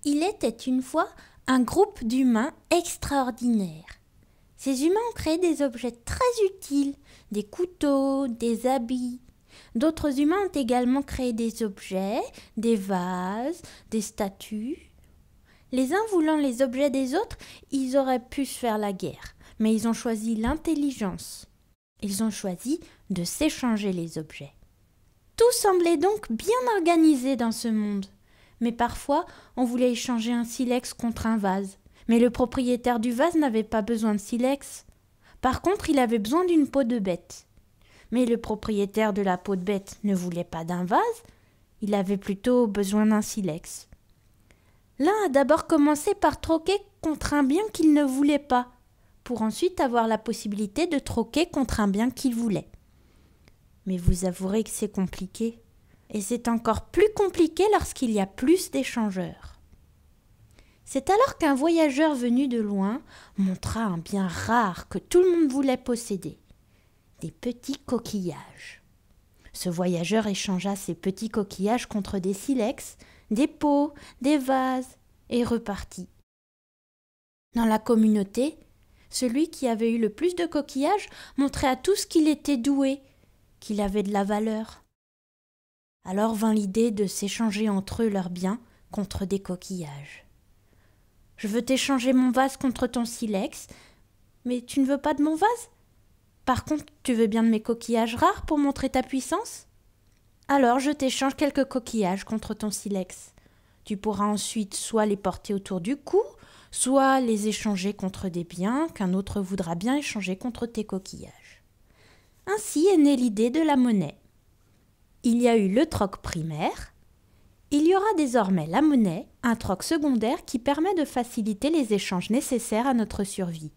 Il était une fois un groupe d'humains extraordinaires. Ces humains ont créé des objets très utiles, des couteaux, des habits. D'autres humains ont également créé des objets, des vases, des statues. Les uns voulant les objets des autres, ils auraient pu se faire la guerre, mais ils ont choisi l'intelligence. Ils ont choisi de s'échanger les objets. Tout semblait donc bien organisé dans ce monde. Mais parfois, on voulait échanger un silex contre un vase. Mais le propriétaire du vase n'avait pas besoin de silex. Par contre, il avait besoin d'une peau de bête. Mais le propriétaire de la peau de bête ne voulait pas d'un vase, il avait plutôt besoin d'un silex. L'un a d'abord commencé par troquer contre un bien qu'il ne voulait pas, pour ensuite avoir la possibilité de troquer contre un bien qu'il voulait. Mais vous avouerez que c'est compliqué. Et c'est encore plus compliqué lorsqu'il y a plus d'échangeurs. C'est alors qu'un voyageur venu de loin montra un bien rare que tout le monde voulait posséder, des petits coquillages. Ce voyageur échangea ces petits coquillages contre des silex, des pots, des vases, et repartit. Dans la communauté, celui qui avait eu le plus de coquillages montrait à tous qu'il était doué, qu'il avait de la valeur. Alors vint l'idée de s'échanger entre eux leurs biens contre des coquillages. « Je veux t'échanger mon vase contre ton silex, mais tu ne veux pas de mon vase? Par contre, tu veux bien de mes coquillages rares pour montrer ta puissance? Alors je t'échange quelques coquillages contre ton silex. Tu pourras ensuite soit les porter autour du cou, soit les échanger contre des biens qu'un autre voudra bien échanger contre tes coquillages. » Ainsi est née l'idée de la monnaie. Il y a eu le troc primaire. Il y aura désormais la monnaie, un troc secondaire qui permet de faciliter les échanges nécessaires à notre survie.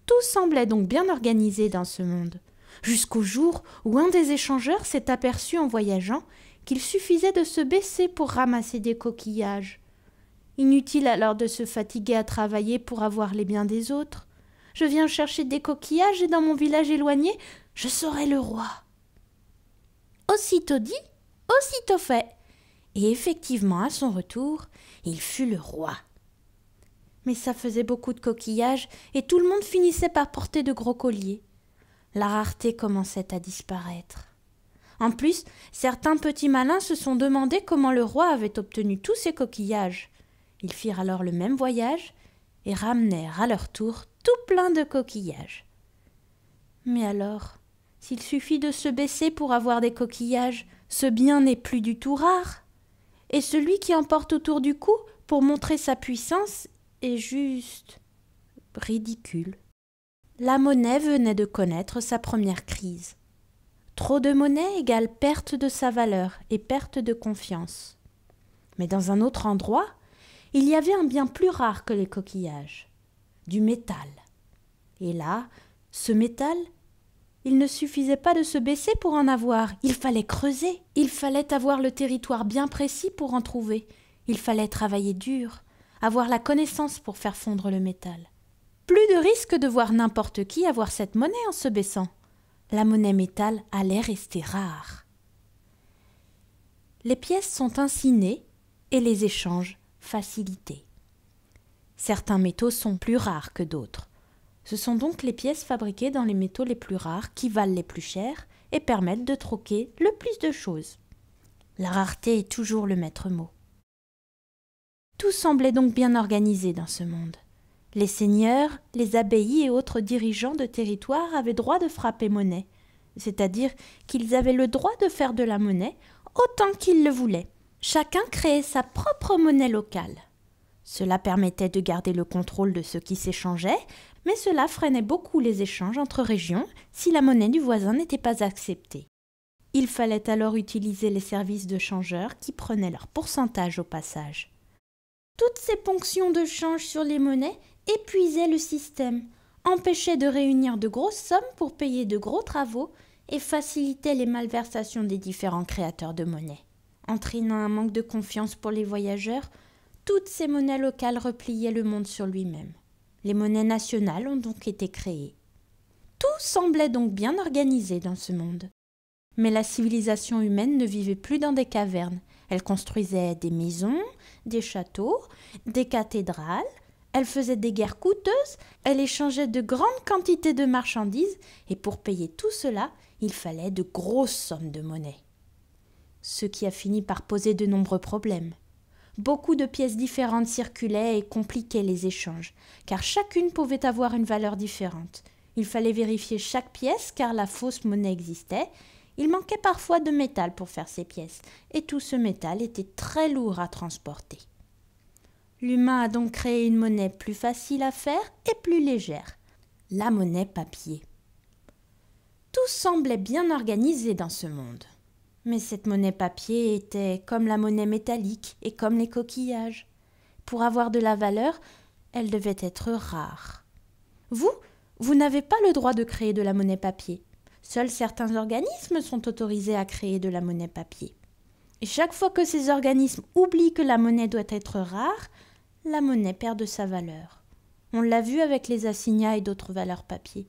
Tout semblait donc bien organisé dans ce monde, jusqu'au jour où un des échangeurs s'est aperçu en voyageant qu'il suffisait de se baisser pour ramasser des coquillages. Inutile alors de se fatiguer à travailler pour avoir les biens des autres. Je viens chercher des coquillages et dans mon village éloigné, je serai le roi. Aussitôt dit, aussitôt fait. Et effectivement, à son retour, il fut le roi. Mais ça faisait beaucoup de coquillages et tout le monde finissait par porter de gros colliers. La rareté commençait à disparaître. En plus, certains petits malins se sont demandé comment le roi avait obtenu tous ces coquillages. Ils firent alors le même voyage et ramenèrent à leur tour tout plein de coquillages. Mais alors, s'il suffit de se baisser pour avoir des coquillages, ce bien n'est plus du tout rare. Et celui qui en porte autour du cou pour montrer sa puissance est juste ridicule. La monnaie venait de connaître sa première crise. Trop de monnaie égale perte de sa valeur et perte de confiance. Mais dans un autre endroit, il y avait un bien plus rare que les coquillages, du métal. Et là, ce métal, il ne suffisait pas de se baisser pour en avoir, il fallait creuser, il fallait avoir le territoire bien précis pour en trouver, il fallait travailler dur, avoir la connaissance pour faire fondre le métal. Plus de risque de voir n'importe qui avoir cette monnaie en se baissant. La monnaie métal allait rester rare. Les pièces sont ainsi nées et les échanges facilités. Certains métaux sont plus rares que d'autres. Ce sont donc les pièces fabriquées dans les métaux les plus rares qui valent les plus chers et permettent de troquer le plus de choses. La rareté est toujours le maître mot. Tout semblait donc bien organisé dans ce monde. Les seigneurs, les abbayes et autres dirigeants de territoire avaient droit de frapper monnaie, c'est-à-dire qu'ils avaient le droit de faire de la monnaie autant qu'ils le voulaient. Chacun créait sa propre monnaie locale. Cela permettait de garder le contrôle de ce qui s'échangeait, mais cela freinait beaucoup les échanges entre régions si la monnaie du voisin n'était pas acceptée. Il fallait alors utiliser les services de changeurs qui prenaient leur pourcentage au passage. Toutes ces ponctions de change sur les monnaies épuisaient le système, empêchaient de réunir de grosses sommes pour payer de gros travaux et facilitaient les malversations des différents créateurs de monnaie. Entraînant un manque de confiance pour les voyageurs, toutes ces monnaies locales repliaient le monde sur lui-même. Les monnaies nationales ont donc été créées. Tout semblait donc bien organisé dans ce monde. Mais la civilisation humaine ne vivait plus dans des cavernes, Elle construisait des maisons, des châteaux, des cathédrales. Elle faisait des guerres coûteuses. Elle échangeait de grandes quantités de marchandises. Et pour payer tout cela, il fallait de grosses sommes de monnaie. Ce qui a fini par poser de nombreux problèmes. Beaucoup de pièces différentes circulaient et compliquaient les échanges, car chacune pouvait avoir une valeur différente. Il fallait vérifier chaque pièce, car la fausse monnaie existait. Il manquait parfois de métal pour faire ces pièces, et tout ce métal était très lourd à transporter. L'humain a donc créé une monnaie plus facile à faire et plus légère, la monnaie papier. Tout semblait bien organisé dans ce monde. Mais cette monnaie papier était comme la monnaie métallique et comme les coquillages. Pour avoir de la valeur, elle devait être rare. Vous n'avez pas le droit de créer de la monnaie papier. Seuls certains organismes sont autorisés à créer de la monnaie papier. Et chaque fois que ces organismes oublient que la monnaie doit être rare, la monnaie perd de sa valeur. On l'a vu avec les assignats et d'autres valeurs papier.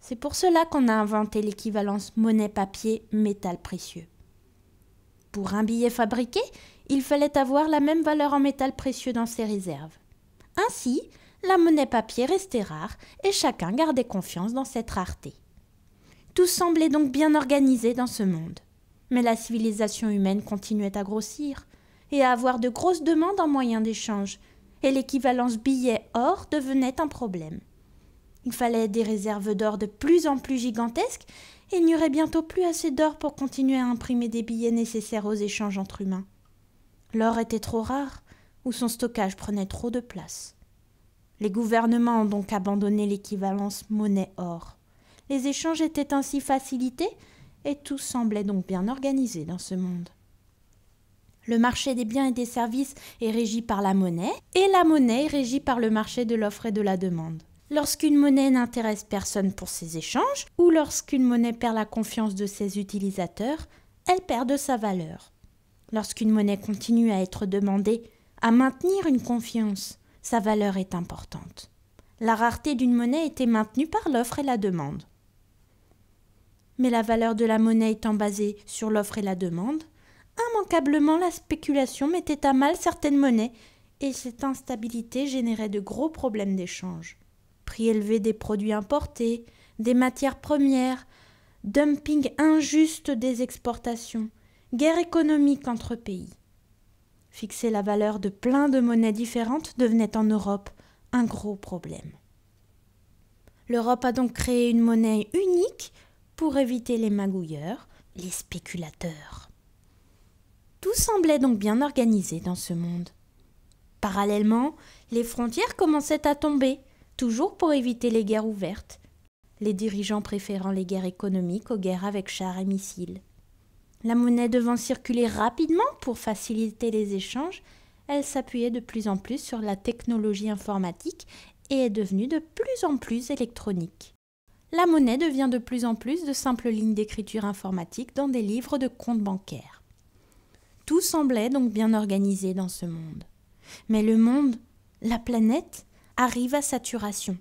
C'est pour cela qu'on a inventé l'équivalence monnaie-papier métal précieux. Pour un billet fabriqué, il fallait avoir la même valeur en métal précieux dans ses réserves. Ainsi, la monnaie-papier restait rare et chacun gardait confiance dans cette rareté. Tout semblait donc bien organisé dans ce monde. Mais la civilisation humaine continuait à grossir et à avoir de grosses demandes en moyens d'échange, et l'équivalence billet-or devenait un problème. Il fallait des réserves d'or de plus en plus gigantesques et il n'y aurait bientôt plus assez d'or pour continuer à imprimer des billets nécessaires aux échanges entre humains. L'or était trop rare ou son stockage prenait trop de place. Les gouvernements ont donc abandonné l'équivalence monnaie-or. Les échanges étaient ainsi facilités et tout semblait donc bien organisé dans ce monde. Le marché des biens et des services est régi par la monnaie et la monnaie est régie par le marché de l'offre et de la demande. Lorsqu'une monnaie n'intéresse personne pour ses échanges ou lorsqu'une monnaie perd la confiance de ses utilisateurs, elle perd de sa valeur. Lorsqu'une monnaie continue à être demandée, à maintenir une confiance, sa valeur est importante. La rareté d'une monnaie était maintenue par l'offre et la demande. Mais la valeur de la monnaie étant basée sur l'offre et la demande, immanquablement la spéculation mettait à mal certaines monnaies et cette instabilité générait de gros problèmes d'échange. Prix élevé des produits importés, des matières premières, dumping injuste des exportations, guerre économique entre pays. Fixer la valeur de plein de monnaies différentes devenait en Europe un gros problème. L'Europe a donc créé une monnaie unique pour éviter les magouilleurs, les spéculateurs. Tout semblait donc bien organisé dans ce monde. Parallèlement, les frontières commençaient à tomber, toujours pour éviter les guerres ouvertes, les dirigeants préférant les guerres économiques aux guerres avec chars et missiles. La monnaie devant circuler rapidement pour faciliter les échanges, elle s'appuyait de plus en plus sur la technologie informatique et est devenue de plus en plus électronique. La monnaie devient de plus en plus de simples lignes d'écriture informatique dans des livres de comptes bancaires. Tout semblait donc bien organisé dans ce monde. Mais le monde, la planète, arrive à saturation.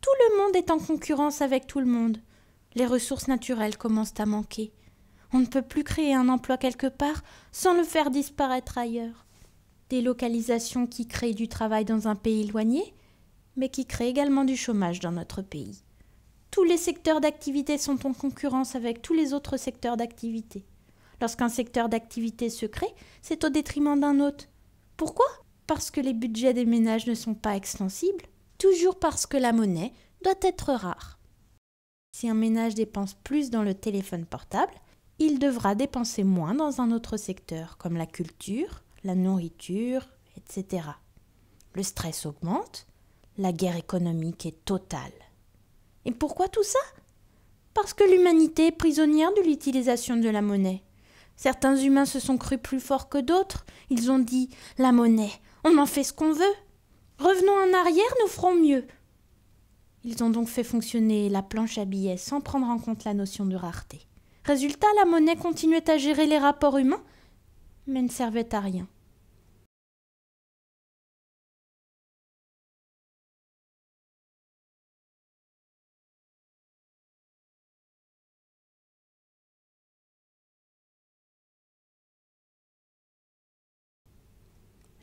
Tout le monde est en concurrence avec tout le monde. Les ressources naturelles commencent à manquer. On ne peut plus créer un emploi quelque part sans le faire disparaître ailleurs. Des localisations qui créent du travail dans un pays éloigné, mais qui créent également du chômage dans notre pays. Tous les secteurs d'activité sont en concurrence avec tous les autres secteurs d'activité. Lorsqu'un secteur d'activité se crée, c'est au détriment d'un autre. Pourquoi ? Parce que les budgets des ménages ne sont pas extensibles, toujours parce que la monnaie doit être rare. Si un ménage dépense plus dans le téléphone portable, il devra dépenser moins dans un autre secteur, comme la culture, la nourriture, etc. Le stress augmente, la guerre économique est totale. Et pourquoi tout ça ? Parce que l'humanité est prisonnière de l'utilisation de la monnaie. Certains humains se sont crus plus forts que d'autres. Ils ont dit « la monnaie, on en fait ce qu'on veut. Revenons en arrière, nous ferons mieux. » Ils ont donc fait fonctionner la planche à billets sans prendre en compte la notion de rareté. Résultat, la monnaie continuait à gérer les rapports humains, mais ne servait à rien.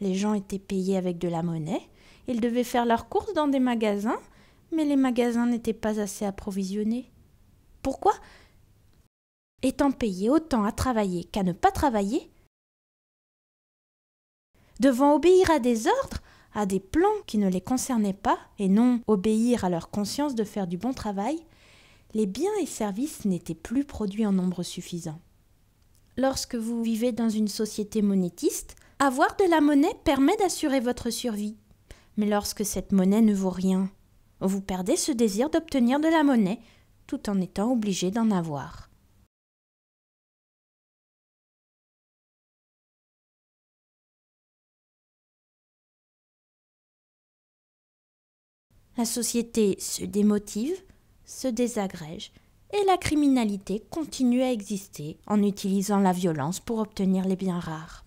Les gens étaient payés avec de la monnaie, ils devaient faire leurs courses dans des magasins, mais les magasins n'étaient pas assez approvisionnés. Pourquoi? Étant payés autant à travailler qu'à ne pas travailler, devant obéir à des ordres, à des plans qui ne les concernaient pas, et non obéir à leur conscience de faire du bon travail, les biens et services n'étaient plus produits en nombre suffisant. Lorsque vous vivez dans une société monétiste, avoir de la monnaie permet d'assurer votre survie. Mais lorsque cette monnaie ne vaut rien, vous perdez ce désir d'obtenir de la monnaie tout en étant obligé d'en avoir. La société se démotive, se désagrège et la criminalité continue à exister en utilisant la violence pour obtenir les biens rares.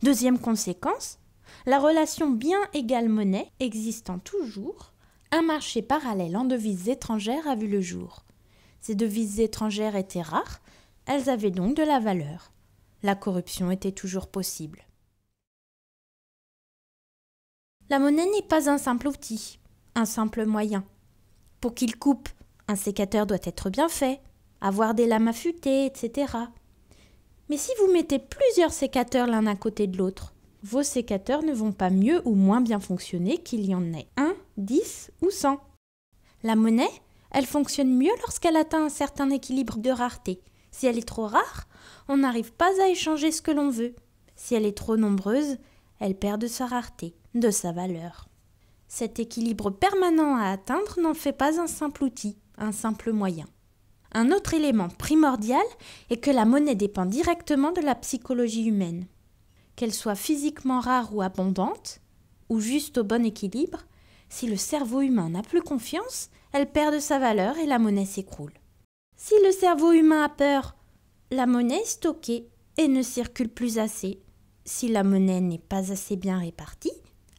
Deuxième conséquence, la relation bien égale monnaie existant toujours, un marché parallèle en devises étrangères a vu le jour. Ces devises étrangères étaient rares, elles avaient donc de la valeur. La corruption était toujours possible. La monnaie n'est pas un simple outil, un simple moyen. Pour qu'il coupe, un sécateur doit être bien fait, avoir des lames affûtées, etc. Mais si vous mettez plusieurs sécateurs l'un à côté de l'autre, vos sécateurs ne vont pas mieux ou moins bien fonctionner qu'il y en ait 1, 10 ou 100. La monnaie, elle fonctionne mieux lorsqu'elle atteint un certain équilibre de rareté. Si elle est trop rare, on n'arrive pas à échanger ce que l'on veut. Si elle est trop nombreuse, elle perd de sa rareté, de sa valeur. Cet équilibre permanent à atteindre n'en fait pas un simple outil, un simple moyen. Un autre élément primordial est que la monnaie dépend directement de la psychologie humaine. Qu'elle soit physiquement rare ou abondante, ou juste au bon équilibre, si le cerveau humain n'a plus confiance, elle perd de sa valeur et la monnaie s'écroule. Si le cerveau humain a peur, la monnaie est stockée et ne circule plus assez. Si la monnaie n'est pas assez bien répartie,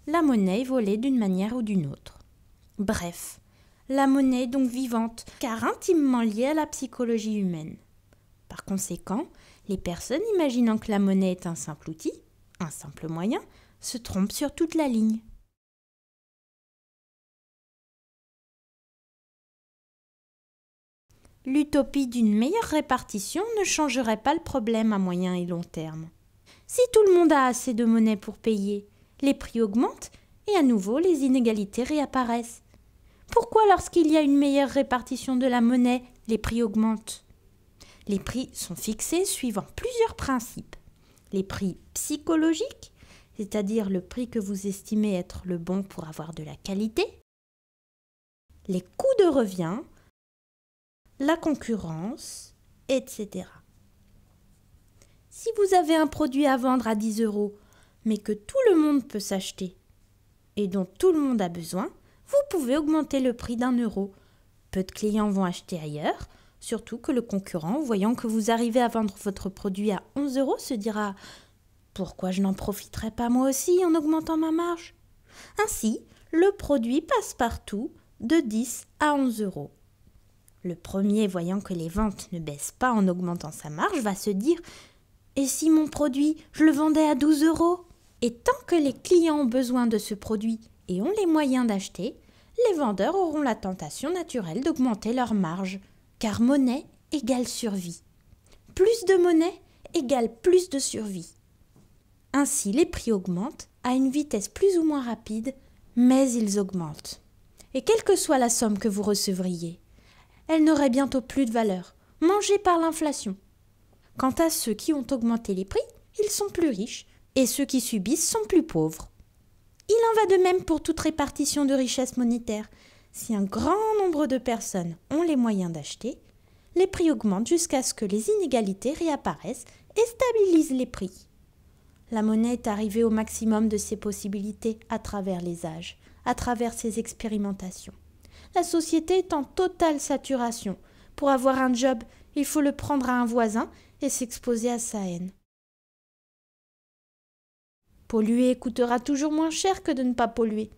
la monnaie est volée d'une manière ou d'une autre. Bref, la monnaie est donc vivante, car intimement liée à la psychologie humaine. Par conséquent, les personnes imaginant que la monnaie est un simple outil, un simple moyen, se trompent sur toute la ligne. L'utopie d'une meilleure répartition ne changerait pas le problème à moyen et long terme. Si tout le monde a assez de monnaie pour payer, les prix augmentent et à nouveau les inégalités réapparaissent. Pourquoi lorsqu'il y a une meilleure répartition de la monnaie, les prix augmentent? Les prix sont fixés suivant plusieurs principes. Les prix psychologiques, c'est-à-dire le prix que vous estimez être le bon pour avoir de la qualité. Les coûts de revient, la concurrence, etc. Si vous avez un produit à vendre à 10 €, mais que tout le monde peut s'acheter et dont tout le monde a besoin, vous pouvez augmenter le prix d'1 €. Peu de clients vont acheter ailleurs, surtout que le concurrent, voyant que vous arrivez à vendre votre produit à 11 €, se dira « Pourquoi je n'en profiterai pas moi aussi en augmentant ma marge ?» Ainsi, le produit passe partout de 10 à 11 €. Le premier, voyant que les ventes ne baissent pas en augmentant sa marge, va se dire « Et si mon produit, je le vendais à 12 €? » Et tant que les clients ont besoin de ce produit et ont les moyens d'acheter, les vendeurs auront la tentation naturelle d'augmenter leur marge, car monnaie égale survie. Plus de monnaie égale plus de survie. Ainsi, les prix augmentent à une vitesse plus ou moins rapide, mais ils augmentent. Et quelle que soit la somme que vous recevriez, elle n'aurait bientôt plus de valeur, mangée par l'inflation. Quant à ceux qui ont augmenté les prix, ils sont plus riches, et ceux qui subissent sont plus pauvres. Il en va de même pour toute répartition de richesse monétaire. Si un grand nombre de personnes ont les moyens d'acheter, les prix augmentent jusqu'à ce que les inégalités réapparaissent et stabilisent les prix. La monnaie est arrivée au maximum de ses possibilités à travers les âges, à travers ses expérimentations. La société est en totale saturation. Pour avoir un job, il faut le prendre à un voisin et s'exposer à sa haine. Polluer coûtera toujours moins cher que de ne pas polluer.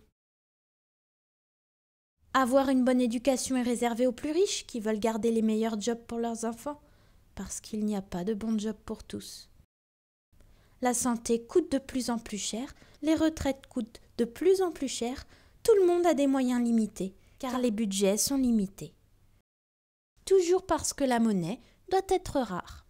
Avoir une bonne éducation est réservé aux plus riches qui veulent garder les meilleurs jobs pour leurs enfants, parce qu'il n'y a pas de bons jobs pour tous. la santé coûte de plus en plus cher, les retraites coûtent de plus en plus cher, tout le monde a des moyens limités, car les budgets sont limités. Toujours parce que la monnaie doit être rare.